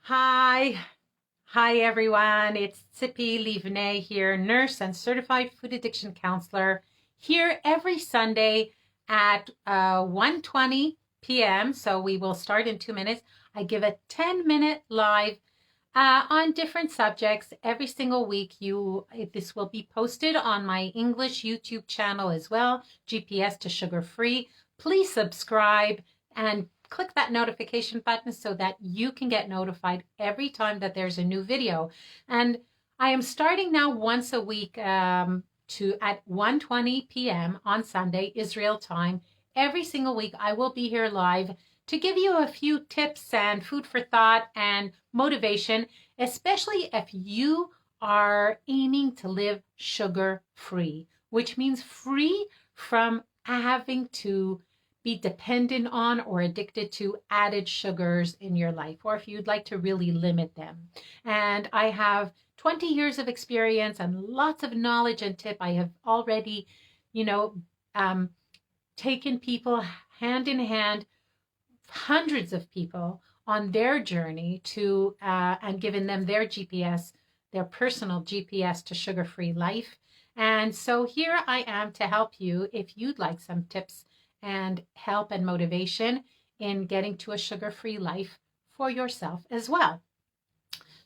Hi. Hi, everyone. It's Tzippi Livnei here, nurse and certified food addiction counselor, here every Sunday at 1:20 p.m. So we will start in 2 minutes. I give a 10-minute live on different subjects every single week. This will be posted on my English YouTube channel as well, GPS to Sugar Free. Please subscribe and click that notification button so that you can get notified every time that there's a new video. And I am starting now once a week at 1:20 p.m. on Sunday, Israel time. Every single week I will be here live to give you a few tips and food for thought and motivation, especially if you are aiming to live sugar free, which means free from having to be dependent on or addicted to added sugars in your life, or if you'd like to really limit them. And I have 20 years of experience and lots of knowledge and tip. I have already, you know, taken people hand in hand, hundreds of people on their journey to and given them their GPS, their personal GPS to sugar-free life. And so here I am to help you if you'd like some tips and help and motivation in getting to a sugar-free life for yourself as well.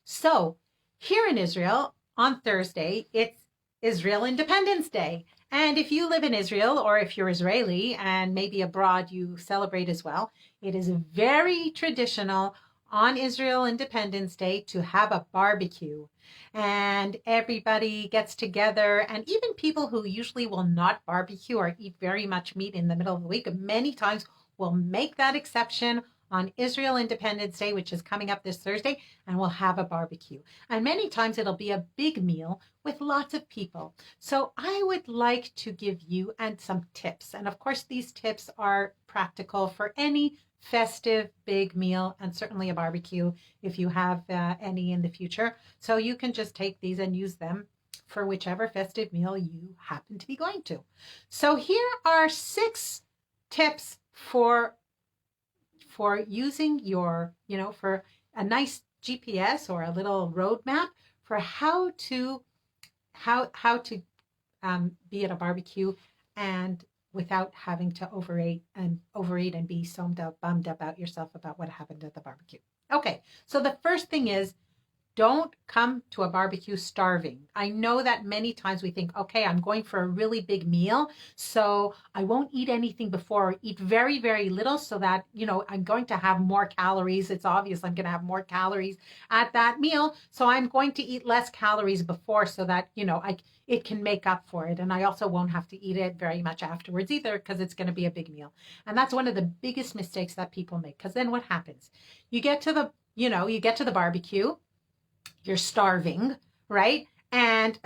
So here in Israel on Thursday, it's Israel Independence Day. And if you live in Israel, or if you're Israeli and maybe abroad you celebrate as well, it is very traditional on Israel Independence Day to have a barbecue. And everybody gets together, and even people who usually will not barbecue or eat very much meat in the middle of the week, many times will make that exception on Israel Independence Day, which is coming up this Thursday, and we'll have a barbecue. And many times it'll be a big meal with lots of people. So I would like to give you some tips. And of course, these tips are practical for any festive big meal, and certainly a barbecue if you have any in the future. So you can just take these and use them for whichever festive meal you happen to be going to. So here are 6 tips for using your, for a nice GPS or a little roadmap for how to be at a barbecue and without having to overeat and be so bummed about yourself about what happened at the barbecue. Okay, so the first thing is, don't come to a barbecue starving. I know that many times we think, okay, I'm going for a really big meal, so I won't eat anything before, or eat very, very little so that, I'm going to have more calories. It's obvious I'm going to have more calories at that meal, so I'm going to eat less calories before so that, it can make up for it. And I also won't have to eat it very much afterwards either because it's going to be a big meal. And that's one of the biggest mistakes that people make, because then what happens? You get to the barbecue, you're starving, right? And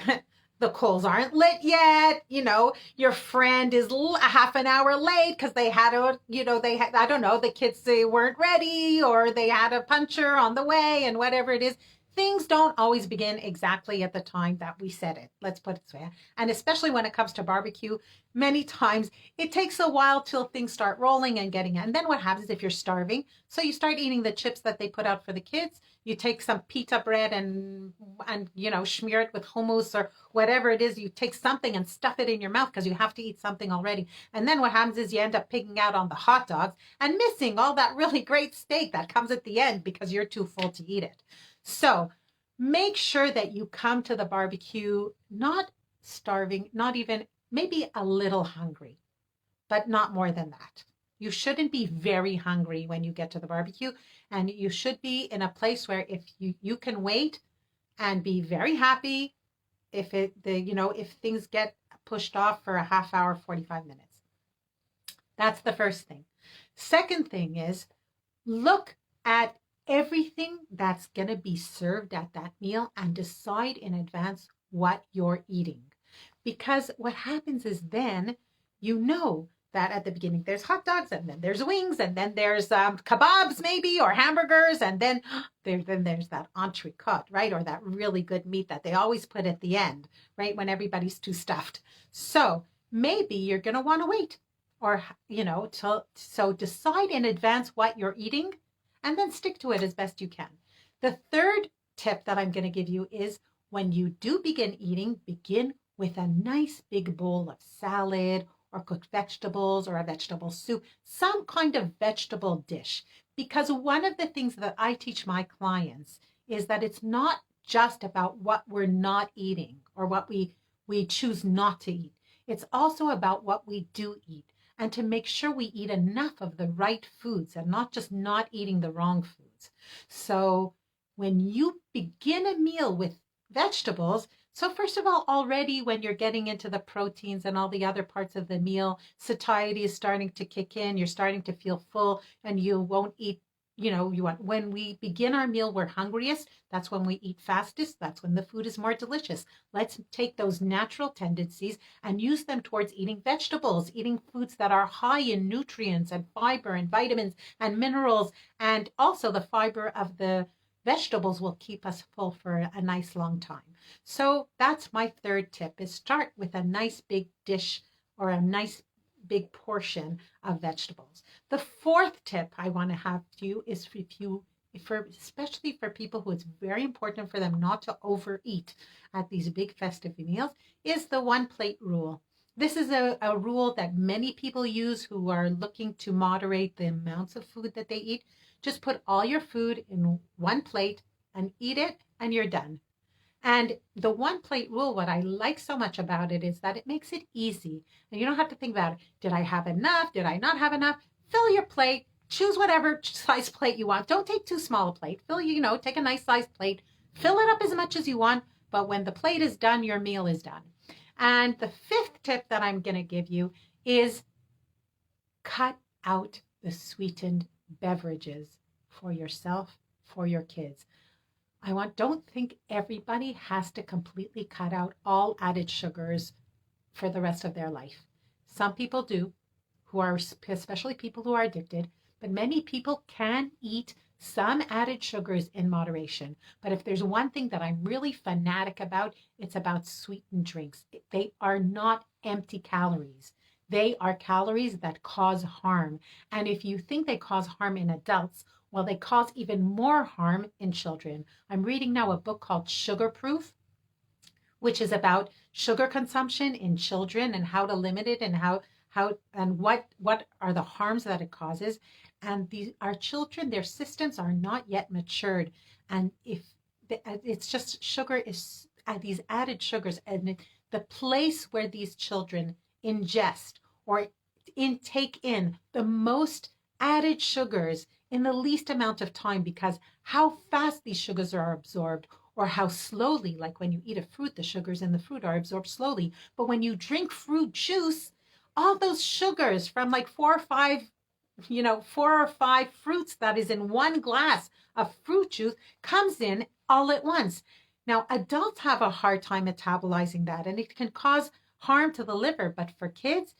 the coals aren't lit yet. Your friend is a half an hour late because they had I don't know, the kids, they weren't ready, or they had a puncture on the way, and whatever it is. Things don't always begin exactly at the time that we said it. Let's put it this way. And especially when it comes to barbecue, many times it takes a while till things start rolling and getting it. And then what happens if you're starving? So you start eating the chips that they put out for the kids. You take some pita bread and smear it with hummus or whatever it is. You take something and stuff it in your mouth because you have to eat something already. And then what happens is you end up pigging out on the hot dogs and missing all that really great steak that comes at the end because you're too full to eat it. So make sure that you come to the barbecue not starving, not even, maybe a little hungry, but not more than that. You shouldn't be very hungry when you get to the barbecue, and you should be in a place where if you can wait and be very happy if things get pushed off for a half hour, 45 minutes. That's the first thing. Second thing is, look at everything that's going to be served at that meal and decide in advance what you're eating. Because what happens is then that at the beginning there's hot dogs, and then there's wings, and then there's kebabs maybe, or hamburgers, and then there's that entrecote, right? Or that really good meat that they always put at the end, right? When everybody's too stuffed. So maybe you're going to want to wait, or, so decide in advance what you're eating and then stick to it as best you can. The third tip that I'm going to give you is when you do begin eating, begin with a nice big bowl of salad or cooked vegetables or a vegetable soup, some kind of vegetable dish. Because one of the things that I teach my clients is that it's not just about what we're not eating or what we choose not to eat. It's also about what we do eat, and to make sure we eat enough of the right foods and not just not eating the wrong foods. So when you begin a meal with vegetables, so first of all, already when you're getting into the proteins and all the other parts of the meal, satiety is starting to kick in, you're starting to feel full, and you won't eat, when we begin our meal, we're hungriest. That's when we eat fastest. That's when the food is more delicious. Let's take those natural tendencies and use them towards eating vegetables, eating foods that are high in nutrients and fiber and vitamins and minerals. And also the fiber of the vegetables will keep us full for a nice long time. So that's my third tip, is start with a nice big dish or a nice big portion of vegetables. The fourth tip I want to have to you is especially for people who it's very important for them not to overeat at these big festive meals, is the one plate rule. This is a rule that many people use who are looking to moderate the amounts of food that they eat. Just put all your food in one plate and eat it, and you're done. And the one plate rule, what I like so much about it is that it makes it easy. And you don't have to think about it. Did I have enough? Did I not have enough? Fill your plate. Choose whatever size plate you want. Don't take too small a plate. Take a nice sized plate. Fill it up as much as you want. But when the plate is done, your meal is done. And the fifth tip that I'm going to give you is cut out the sweetened beverages for yourself, for your kids. Don't think everybody has to completely cut out all added sugars for the rest of their life. Some people do, especially people who are addicted, but many people can eat some added sugars in moderation. But if there's one thing that I'm really fanatic about, it's about sweetened drinks. They are not empty calories. They are calories that cause harm. And if you think they cause harm in adults, well, they cause even more harm in children. I'm reading now a book called Sugar Proof, which is about sugar consumption in children and how to limit it and what are the harms that it causes. And our children, their systems are not yet matured. And if it's just sugar is these added sugars, and the place where these children ingest or take in the most added sugars in the least amount of time, because how fast these sugars are absorbed or how slowly, like when you eat a fruit, the sugars in the fruit are absorbed slowly. But when you drink fruit juice, all those sugars from like four or five fruits that is in one glass of fruit juice comes in all at once. Now, adults have a hard time metabolizing that, and it can cause harm to the liver. But for kids,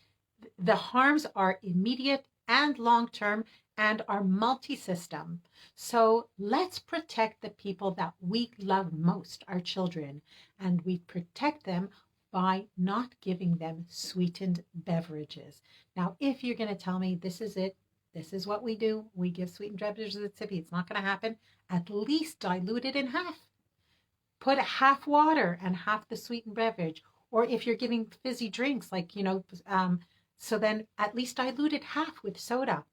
the harms are immediate and long-term and are multi-system. So let's protect the people that we love most, our children, and we protect them by not giving them sweetened beverages. Now, if you're going to tell me this is it, this is what we do, we give sweetened beverages at Sippy, it's not going to happen, at least dilute it in half. Put half water and half the sweetened beverage. Or if you're giving fizzy drinks, so then at least dilute it half with soda.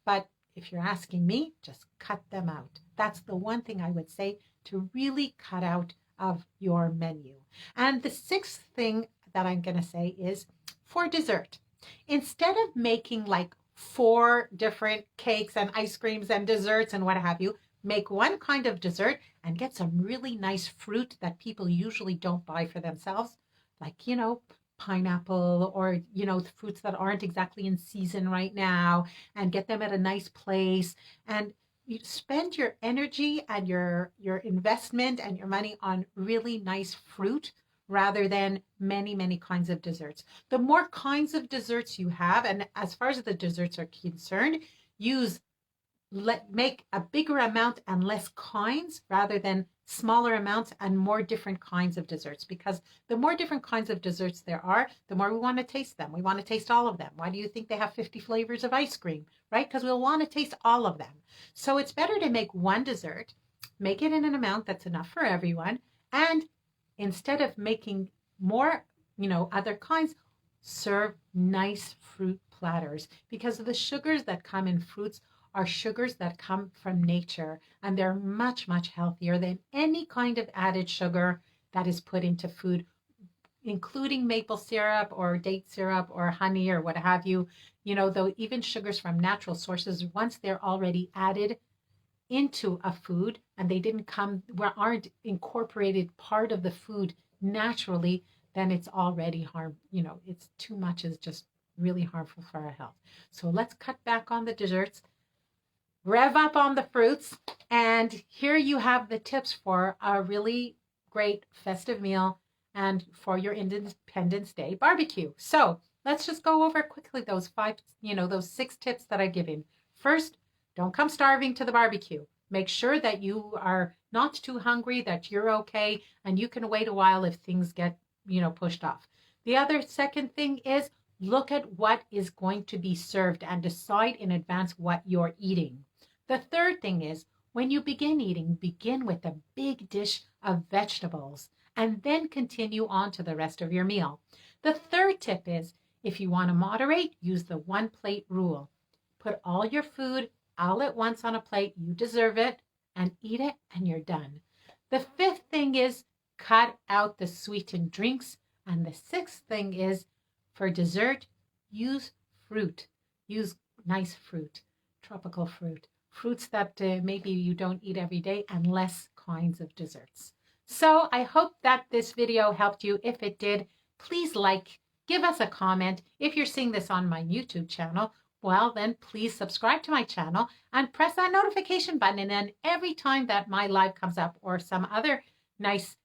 But if you're asking me, just cut them out. That's the one thing I would say to really cut out of your menu. And the sixth thing that I'm going to say is for dessert. Instead of making like 4 different cakes and ice creams and desserts and what have you, make one kind of dessert and get some really nice fruit that people usually don't buy for themselves, like, pineapple or, fruits that aren't exactly in season right now, and get them at a nice place. And you spend your energy and your investment and your money on really nice fruit rather than many, many kinds of desserts. The more kinds of desserts you have, and as far as the desserts are concerned, make a bigger amount and less kinds rather than smaller amounts and more different kinds of desserts, because the more different kinds of desserts there are, the more we want to taste them. We want to taste all of them. Why do you think they have 50 flavors of ice cream, right? Because we'll want to taste all of them. So it's better to make one dessert make it in an amount that's enough for everyone. And instead of making more, other kinds, serve nice fruit platters, because the sugars that come in fruits are sugars that come from nature, and they're much, much healthier than any kind of added sugar that is put into food, including maple syrup or date syrup or honey or what have you. Though even sugars from natural sources, once they're already added into a food and they aren't incorporated part of the food naturally, then it's already harm. It's too much is just really harmful for our health. So let's cut back on the desserts, rev up on the fruits, and here you have the tips for a really great festive meal and for your Independence Day barbecue. So let's just go over quickly those those 6 tips that I've given. First, don't come starving to the barbecue. Make sure that you are not too hungry, that you're okay, and you can wait a while if things get, pushed off. The second thing is look at what is going to be served and decide in advance what you're eating. The third thing is when you begin eating, begin with a big dish of vegetables and then continue on to the rest of your meal. The third tip is if you want to moderate, use the 1 plate rule. Put all your food all at once on a plate, you deserve it, and eat it, and you're done. The 5th thing is cut out the sweetened drinks. And the 6th thing is for dessert, use fruit. Use nice fruit, tropical fruit, fruits that maybe you don't eat every day, and less kinds of desserts. So I hope that this video helped you. If it did, please give us a comment. If you're seeing this on my YouTube channel, well, then please subscribe to my channel and press that notification button. And then every time that my live comes up or some other nice,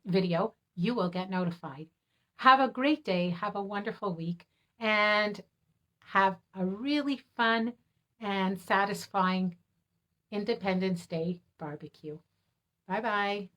video, you will get notified. Have a great day. Have a wonderful week. And have a really fun and satisfying Independence Day barbecue. Bye-bye.